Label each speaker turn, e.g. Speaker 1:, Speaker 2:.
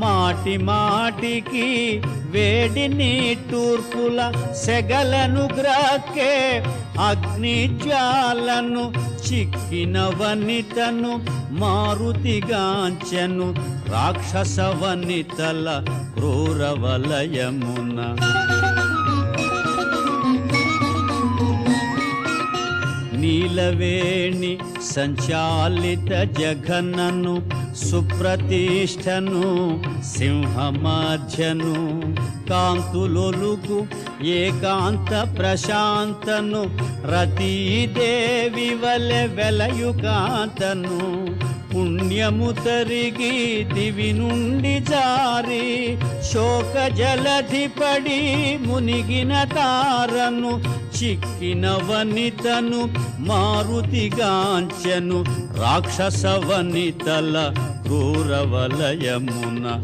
Speaker 1: మాటి మాటికి వేడి నీటూర్పుల సెగలను గ్రాకే అగ్నిజ్వాలను చిక్కిన వనితను మారుతిగాంచెను రాక్షస వనితల క్రూరవలయమున. నీలవేణి సంచాలిత జఘనను సుప్రతిష్టను సింహమధ్యను కాంతులొలుగు ఏకాంత ప్రశాంతను రతీదేవి వలె వెలయుకాంతను పుణ్యము తరిగి దివి నుండి జారి శోక జలధిపడి మునిగిన తారను చిక్కిన వనితను మారుతిగాంచెను రాక్షస వనితల క్రూరవలయమున.